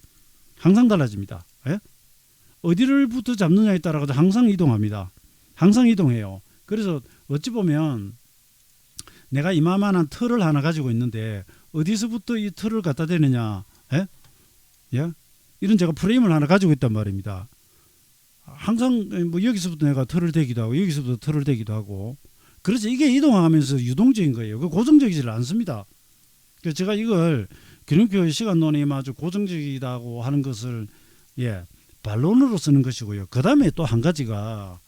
항상 달라집니다. 어디를부터 잡느냐에 따라 항상 이동합니다. 항상 이동해요. 그래서 어찌 보면 내가 이만한 틀을 하나 가지고 있는데 어디서부터 이 틀을 갖다 대느냐 이런 제가 프레임을 하나 가지고 있단 말입니다. 항상 뭐 여기서부터 내가 틀을 대기도 하고 여기서부터 틀을 대기도 하고 그래서 이게 이동하면서 유동적인 거예요. 그 고정적이지 않습니다. 그래서 제가 이걸 균형표 시간론이 아주 고정적이다고 하는 것을 반론으로 쓰는 것이고요. 그 다음에 또 한 가지가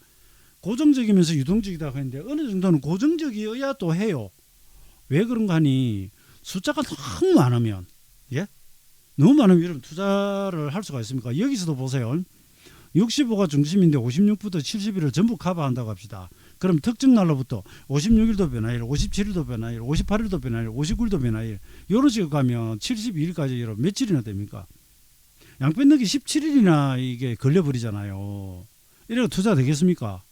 고정적이면서 유동적이다고 했는데 어느 정도는 고정적이어야 또 해요. 왜 그런가 하니 숫자가 너무 많으면 너무 많으면 여러분 투자를 할 수가 있습니까? 여기서도 보세요. 65가 중심인데 56부터 70일을 전부 커버한다고 합시다. 그럼 특정 날로부터 56일도 변화일, 57일도 변화일, 58일도 변화일, 59일도 변화일 이런 식으로 가면 72일까지 여러분 며칠이나 됩니까? 양변력이 17일이나 이게 걸려버리잖아요. 이래서 투자 되겠습니까?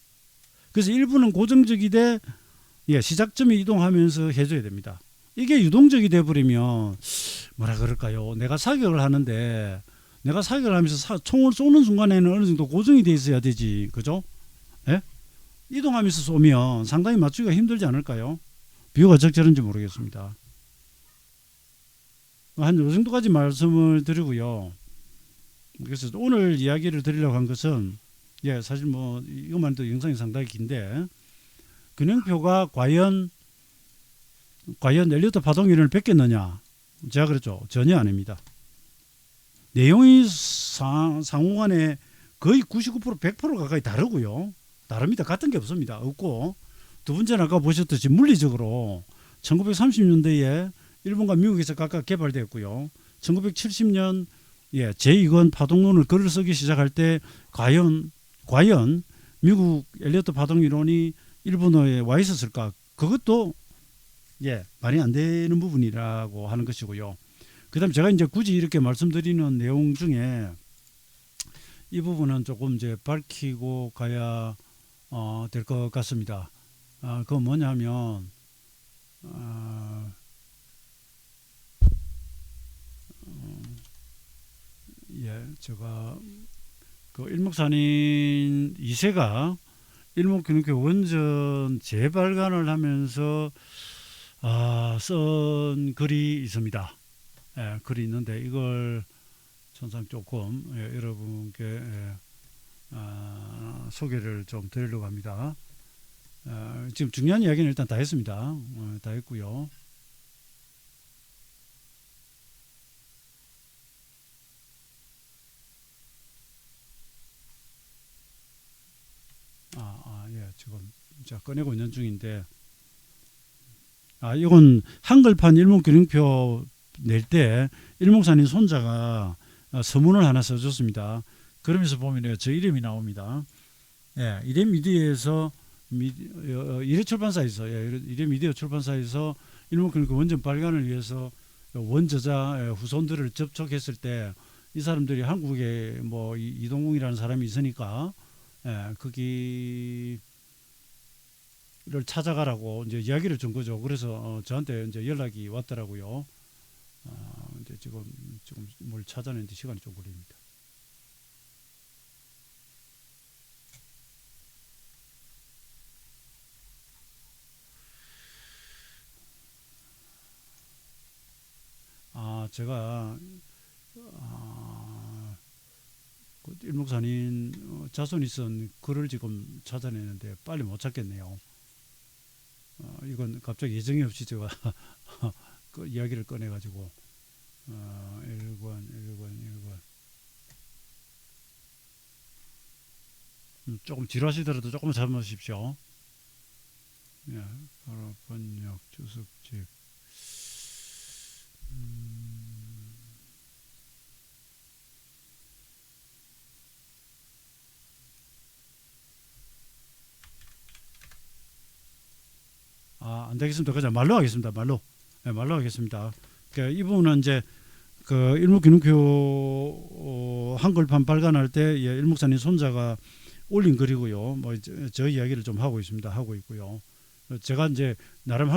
그래서 일부는 고정적이되 시작점이 이동하면서 해줘야 됩니다. 이게 유동적이 돼버리면 뭐라 그럴까요? 내가 사격을 하는데 내가 사격을 하면서 총을 쏘는 순간에는 어느 정도 고정이 돼 있어야 되지. 그죠? 이동하면서 쏘면 상당히 맞추기가 힘들지 않을까요? 비유가 적절한지 모르겠습니다. 한 요 정도까지 말씀을 드리고요. 그래서 오늘 이야기를 드리려고 한 것은 사실 뭐 이것만 해도 영상이 상당히 긴데 균형표가 과연 엘리어트 파동이론을 뺏겼느냐? 제가 그랬죠. 전혀 아닙니다. 내용이 상호간에 거의 99% 100% 가까이 다르고요. 다릅니다. 같은 게 없습니다. 없고 두 번째는 아까 보셨듯이 물리적으로 1930년대에 일본과 미국에서 각각 개발되었고요. 1970년 예, 제2권 파동론을 글을 쓰기 시작할 때 과연 미국 엘리어트 파동 이론이 일본어에 와 있었을까? 그것도 예, 말이 안 되는 부분이라고 하는 것이고요. 그다음 제가 이제 굳이 이렇게 말씀드리는 내용 중에 이 부분은 조금 이제 밝히고 가야 될 것 같습니다. 그건 뭐냐면 예, 제가 그 일목산인 2세가 일목균형교 원전 재발간을 하면서 쓴 글이 있습니다. 예, 글이 있는데 이걸 천상 조금 여러분께 소개를 좀 드리려고 합니다. 지금 중요한 이야기는 일단 다 했습니다. 다 했고요. 예, 지금 제가 꺼내고 있는 중인데, 이건 한글판 일목균형표 낼 때 일목산인 손자가 서문을 하나 써줬습니다. 그러면서 보면 저 이름이 나옵니다. 예, 이래 미디어에서 이래 출판사에서 이래 미디어 출판사에서 일목균형표 원전 발간을 위해서 원저자 후손들을 접촉했을 때 이 사람들이 한국에 뭐 이동웅이라는 사람이 있으니까 거기를 찾아가라고 이제 이야기를 준 거죠. 그래서 저한테 이제 연락이 왔더라고요. 이제 지금 뭘 찾아내는데 시간이 좀 걸립니다. 제가 그 일목산인 자손이 쓴 글을 지금 찾아내는데 빨리 못 찾겠네요. 이건 갑자기 예정이 없이 제가 그 이야기를 꺼내가지고 1권 조금 지루하시더라도 조금만 참으십시오. 예, 바로 번역 주석집 안 되겠습니다. 그냥 말로 하겠습니다. 말로. 네, 말로 하겠습니다. 이 부분은 이제 그 일목균형표 한글판 발간할 때 일목산인 손자가 올린 글이고요. 뭐 저 이야기를 좀 하고 있고요. 제가 이제 나름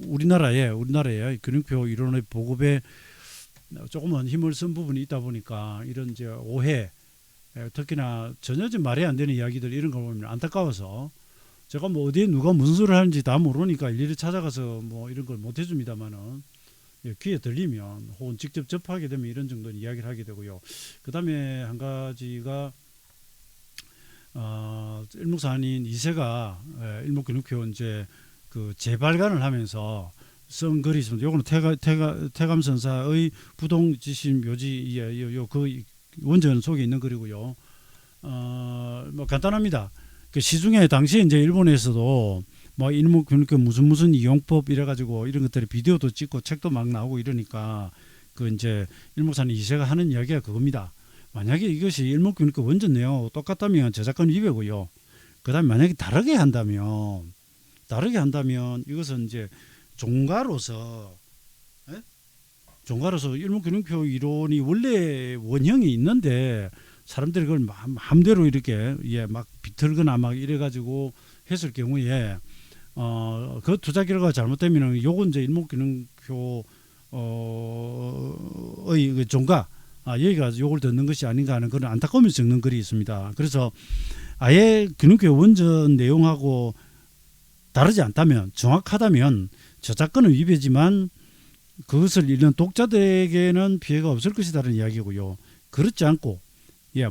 우리나라의 근육표 이론의 보급에 조금은 힘을 쓴 부분이 있다 보니까 이런 이제 오해, 특히나 전혀 좀 말이 안 되는 이야기들 이런 걸 보면 안타까워서 제가 뭐 어디에 누가 무슨 소리를 하는지 다 모르니까 일일이 찾아가서 뭐 이런 걸 못 해줍니다만은 귀에 들리면 혹은 직접 접하게 되면 이런 정도는 이야기를 하게 되고요. 그 다음에 한 가지가 일목산인 2세가 일목균형표 이제 그 재발간을 하면서 쓴 글이 있습니다. 요거는 태감선사의 부동지심 묘지 그 원전 속에 있는 글이고요. 뭐 간단합니다. 그 시중에 당시에 이제 일본에서도 뭐 일목균형표 무슨 이용법 이래가지고 이런 것들이 비디오도 찍고 책도 막 나오고 이러니까 그 이제 일목산인 2세가 하는 이야기가 그겁니다. 만약에 이것이 일목균형표 원전 내용하고 똑같다면 저작권 위배고요. 그다음에 만약에 다르게 한다면 이것은 이제 종가로서 일목균형표 이론이 원래 원형이 있는데 사람들이 그걸 마음대로 이렇게 막 비틀거나 막 이래가지고 했을 경우에 그 투자 결과가 잘못되면은 요건 이제 일목균형표의 그 종가 여기가 요걸 듣는 것이 아닌가 하는 그런 안타까움을 적는 글이 있습니다. 그래서 아예 근육교 원전 내용하고 다르지 않다면 정확하다면 저작권은 위배지만 그것을 읽는 독자들에게는 피해가 없을 것이라는 이야기고요. 그렇지 않고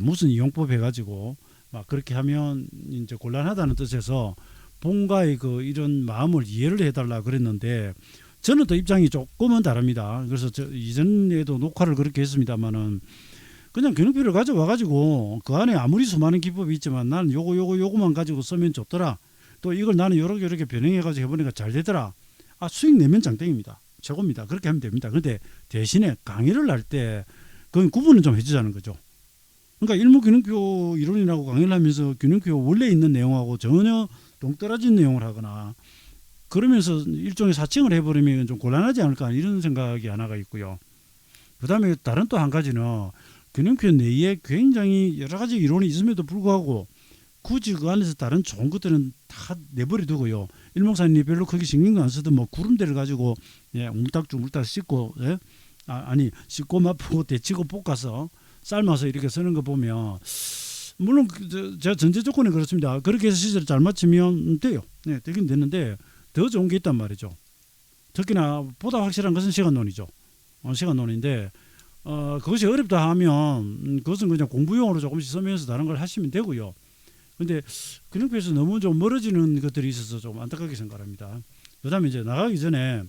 무슨 이용법 해가지고 막 그렇게 하면 이제 곤란하다는 뜻에서 본가의 그 이런 마음을 이해를 해달라 그랬는데 저는 또 입장이 조금은 다릅니다. 그래서 이전에도 녹화를 그렇게 했습니다만은 그냥 근육표를 가져와가지고 그 안에 아무리 수많은 기법이 있지만 나는 요거만 가지고 쓰면 좋더라. 또 이걸 나는 요렇게 변형해가지고 해보니까 잘 되더라. 수익 내면 장땡입니다. 최고입니다. 그렇게 하면 됩니다. 그런데 대신에 강의를 할 때 그건 구분은 좀 해주자는 거죠. 그러니까 일목균형표 이론이라고 강의를 하면서 균형표 원래 있는 내용하고 전혀 동떨어진 내용을 하거나 그러면서 일종의 사칭을 해버리면 좀 곤란하지 않을까 이런 생각이 하나가 있고요. 그 다음에 다른 또 한 가지는 균형표 내에 굉장히 여러 가지 이론이 있음에도 불구하고 굳이 그 안에서 다른 좋은 것들은 다 내버려 두고요. 일목산이 별로 크게 신경도 안 쓰던 뭐 구름대를 가지고 물딱죽물딱 씻고 아니 씻고 맛보고 데치고 볶아서 삶아서 이렇게 쓰는 거 보면 물론 제가 전제 조건이 그렇습니다. 그렇게 해서 시절을 잘 맞추면 돼요. 네, 되긴 되는데 더 좋은 게 있단 말이죠. 특히나 보다 확실한 것은 시간론이죠. 시간론인데 그것이 어렵다 하면 그것은 그냥 공부용으로 조금씩 쓰면서 다른 걸 하시면 되고요. 근데 균형표에서 너무 좀 멀어지는 것들이 있어서 좀 안타깝게 생각합니다. 그 다음에 이제 나가기 전에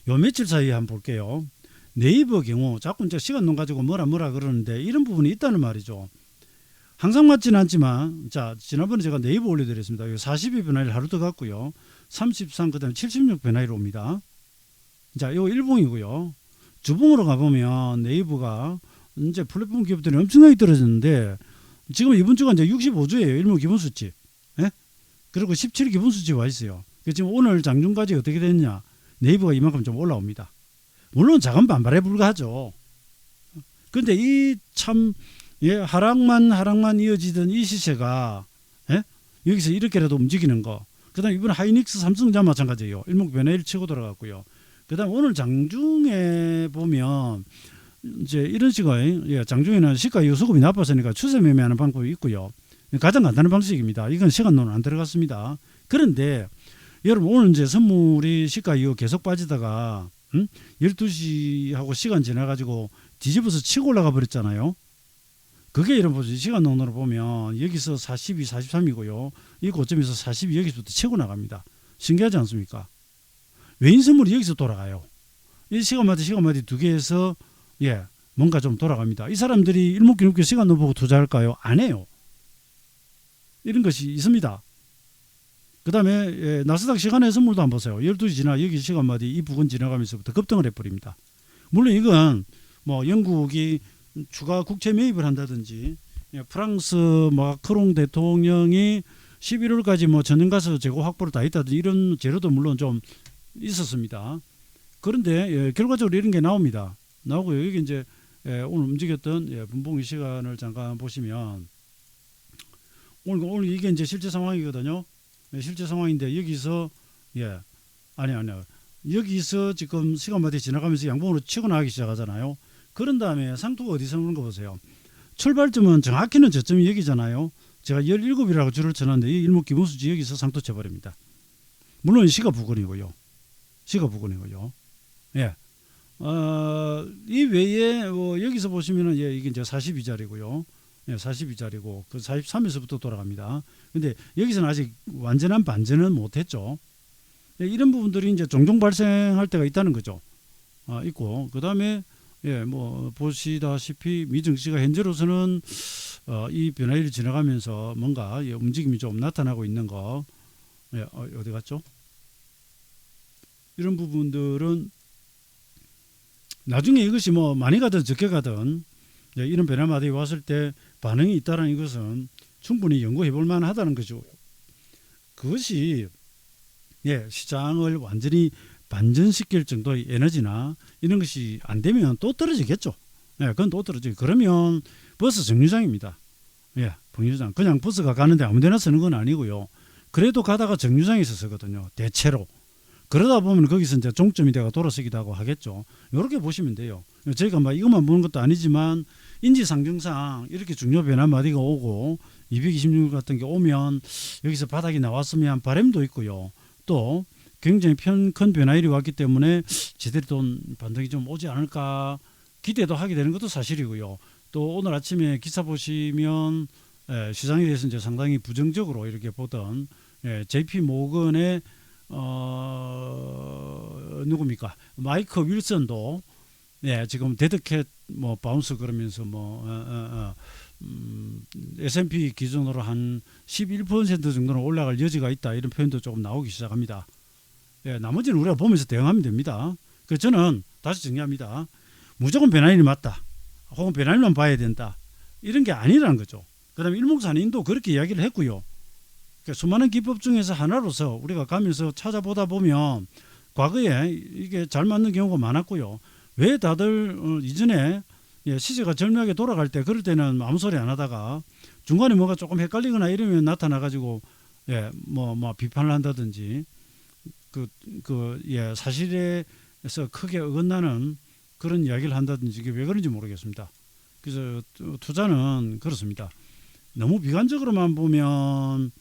요 며칠 사이에 한번 볼게요. 네이버 경우 자꾸 이제 시간론 가지고 뭐라 그러는데 이런 부분이 있다는 말이죠. 항상 맞지는 않지만 자 지난번에 제가 네이버 올려드렸습니다. 42 변화일 하루 더 갔고요. 33 그다음에 76 변화일 옵니다. 자 이거 일봉이고요. 주봉으로 가보면 네이버가 이제 플랫폼 기업들이 엄청나게 떨어졌는데 지금 이번 주가 이제 65주예요. 일목 기본수치. 예? 그리고 17 기본수치 와 있어요. 지금 오늘 장중까지 어떻게 됐냐? 네이버가 이만큼 좀 올라옵니다. 물론 작은 반발에 불과하죠. 근데 이 참 하락만 이어지던 이 시세가 여기서 이렇게라도 움직이는 거. 그다음 이번 하이닉스 삼성전자 마찬가지예요. 일목 변화일 치고 들어갔고요. 그다음 오늘 장중에 보면 이제 이런 식의 장중에는 시가 이후 수급이 나빴으니까 추세 매매하는 방법이 있고요. 가장 간단한 방식입니다. 이건 시간론은 안 들어갔습니다. 그런데 여러분 오늘 이제 선물이 시가 이후 계속 빠지다가 12시하고 시간 지나가지고 뒤집어서 치고 올라가 버렸잖아요. 그게 여러분 시간론으로 보면 여기서 42, 43이고요. 이 고점에서 42 여기서부터 치고 나갑니다. 신기하지 않습니까? 외인 선물이 여기서 돌아가요. 이 시간마다 두 개에서 뭔가 좀 돌아갑니다. 이 사람들이 일목균형표 시간론 보고 투자할까요? 안 해요. 이런 것이 있습니다. 그 다음에 나스닥 시간의 선물도 한번 보세요. 12시 지나 여기 시간마다 이 부근 지나가면서부터 급등을 해버립니다. 물론 이건 뭐 영국이 추가 국채 매입을 한다든지 프랑스 마크롱 대통령이 11월까지 뭐 전년가스 재고 확보를 다 했다든지 이런 재료도 물론 좀 있었습니다. 그런데 결과적으로 이런 게 나옵니다. 나오고요. 여기 이제 오늘 움직였던 분봉의 시간을 잠깐 보시면 오늘 이게 이제 실제 상황이거든요. 실제 상황인데 여기서 아니요. 여기서 지금 시간마다 지나가면서 양봉으로 치고 나가기 시작하잖아요. 그런 다음에 상토가 어디서 오는 거 보세요. 출발점은 정확히는 저점이 여기잖아요. 제가 17이라고 줄을 쳐놨는데 이 일목 기본수지 여기서 상토 쳐버립니다. 물론 시가 부근이고요. 이 외에 여기서 보시면은 이게 이제 42자리고요. 42자리고 그 43에서부터 돌아갑니다. 근데 여기서는 아직 완전한 반전은 못했죠. 이런 부분들이 이제 종종 발생할 때가 있다는 거죠. 있고 그 다음에 뭐 보시다시피 미증시가 현재로서는 이 변화일이 지나가면서 뭔가 움직임이 좀 나타나고 있는 거 어디 갔죠? 이런 부분들은 나중에 이것이 뭐 많이 가든 적게 가든 이런 변화마다 왔을 때 반응이 있다는 것은 충분히 연구해 볼 만하다는 거죠. 그것이 시장을 완전히 반전시킬 정도의 에너지나 이런 것이 안 되면 또 떨어지겠죠. 그건 또 떨어지고 그러면 버스 정류장입니다. 정류장 그냥 버스가 가는데 아무데나 쓰는 건 아니고요. 그래도 가다가 정류장에서 쓰거든요. 대체로. 그러다 보면 거기서 이제 종점이 되고 돌아서기도 하고 하겠죠. 이렇게 보시면 돼요. 저희가 막 이것만 보는 것도 아니지만 인지상정상 이렇게 중요 변화마디가 오고 226 같은 게 오면 여기서 바닥이 나왔으면 바람도 있고요. 또 굉장히 큰 변화일이 왔기 때문에 제대로 돈 반등이 좀 오지 않을까 기대도 하게 되는 것도 사실이고요. 또 오늘 아침에 기사 보시면 시장에 대해서 이제 상당히 부정적으로 이렇게 보던 JP 모건의 누굽니까? 마이크 윌슨도 지금 데드캣 뭐 바운스 그러면서 S&P 기준으로 한 11% 정도는 올라갈 여지가 있다 이런 표현도 조금 나오기 시작합니다. 나머지는 우리가 보면서 대응하면 됩니다. 그래서 저는 다시 정리합니다. 무조건 변화일이 맞다. 혹은 변화일만 봐야 된다. 이런 게 아니라는 거죠. 그다음에 일목산인도 그렇게 이야기를 했고요. 그러니까 수많은 기법 중에서 하나로서 우리가 가면서 찾아보다 보면 과거에 이게 잘 맞는 경우가 많았고요. 왜 다들 이전에 시제가 절묘하게 돌아갈 때 그럴 때는 아무 소리 안 하다가 중간에 뭐가 조금 헷갈리거나 이러면 나타나가지고 뭐 비판을 한다든지 사실에서 크게 어긋나는 그런 이야기를 한다든지 이게 왜 그런지 모르겠습니다. 그래서 투자는 그렇습니다. 너무 비관적으로만 보면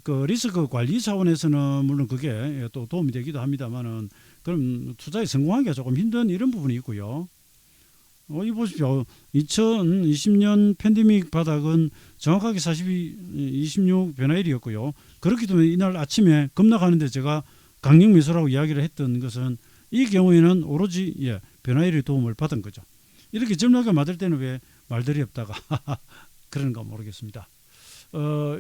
그 리스크 관리 차원에서는 물론 그게 또 도움이 되기도 합니다만은 그럼 투자에 성공하기가 조금 힘든 이런 부분이 있고요. 이 보십시오. 2020년 팬데믹 바닥은 정확하게 26 변화일이었고요. 그렇기 때문에 이날 아침에 급락하는데 제가 강력 매수라고 이야기를 했던 것은 이 경우에는 오로지 변화일의 도움을 받은 거죠. 이렇게 점나게 맞을 때는 왜 말들이 없다가 그런가 모르겠습니다.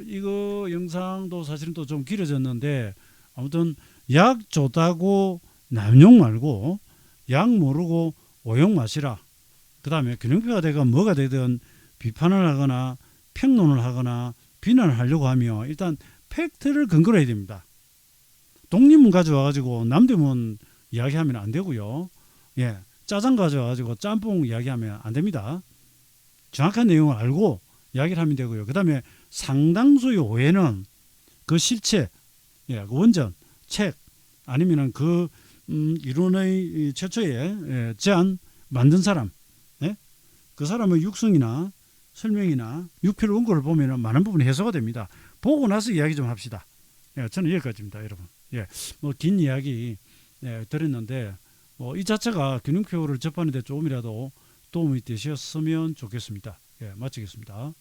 이거 영상도 사실은 또 좀 길어졌는데 아무튼 약 좋다고 남용 말고 약 모르고 오용 마시라. 그 다음에 균형표가 되건 뭐가 되든 비판을 하거나 평론을 하거나 비난을 하려고 하면 일단 팩트를 근거로 해야 됩니다. 독립문 가져와가지고 남대문 이야기하면 안 되고요. 짜장 가져와가지고 짬뽕 이야기하면 안 됩니다. 정확한 내용을 알고 이야기를 하면 되고요. 그 다음에 상당수의 오해는 그 실체, 그 원전, 책 아니면은 그 이론의 최초의 제안 만든 사람, 그 사람의 육성이나 설명이나 육필 원고를 보면 많은 부분이 해소가 됩니다. 보고 나서 이야기 좀 합시다. 저는 여기까지입니다, 여러분. 뭐 긴 이야기 드렸는데 이 자체가 균형표를 접하는 데 조금이라도 도움이 되셨으면 좋겠습니다. 마치겠습니다.